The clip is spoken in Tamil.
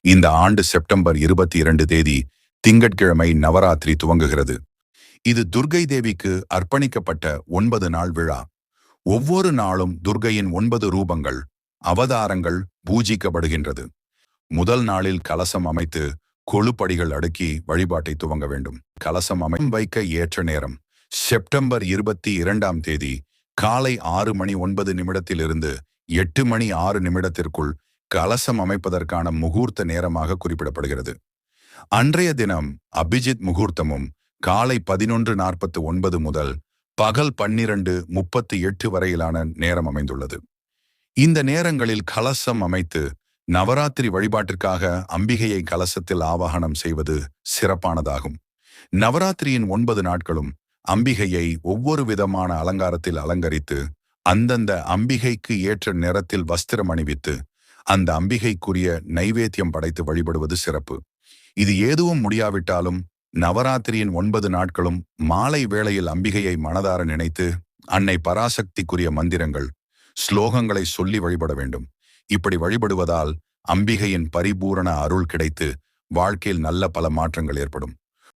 இந்த ஆண்டு செப்டம்பர் 22 திங்கட்கிழமை நவராத்திரி துவங்குகிறது. இது துர்க்கை தேவிக்கு அர்ப்பணிக்கப்பட்ட 9 நாள் விழா. ஒவ்வொரு நாளும் துர்க்கையின் 9 ரூபங்கள், அவதாரங்கள் பூஜிக்கப்படுகின்றது. முதல் நாளில் கலசம் அமைத்து கொழுப்படிகள் அடுக்கி வழிபாட்டை துவங்க வேண்டும். கலசம் வைக்க ஏற்ற நேரம் செப்டம்பர் 22 காலை 6:09 8:06 கலசம் அமைப்பதற்கான முகூர்த்த நேரமாக குறிப்பிடப்படுகிறது. அன்றைய தினம் அபிஜித் முகூர்த்தமும் காலை 11:49 முதல் பகல் 12:38 வரையிலான நேரம் அமைந்துள்ளது. இந்த நேரங்களில் கலசம் அமைத்து நவராத்திரி வழிபாட்டிற்காக அம்பிகையை கலசத்தில் ஆவாகனம் செய்வது சிறப்பானதாகும். நவராத்திரியின் 9 நாட்களும் அம்பிகையை ஒவ்வொரு விதமான அலங்காரத்தில் அலங்கரித்து அந்தந்த அம்பிகைக்கு ஏற்ற நிறத்தில் வஸ்திரம் அணிவித்து அந்த அம்பிகைக்குரிய நைவேத்தியம் படைத்து வழிபடுவது சிறப்பு. இது எதுவும் முடியாவிட்டாலும் நவராத்திரியின் 9 நாட்களும் மாலை வேளையில் அம்பிகையை மனதார நினைத்து அன்னை பராசக்திக்குரிய மந்திரங்கள், ஸ்லோகங்களை சொல்லி வழிபட வேண்டும். இப்படி வழிபடுவதால் அம்பிகையின் பரிபூரண அருள் கிடைத்து வாழ்க்கையில் நல்ல பல மாற்றங்கள் ஏற்படும்.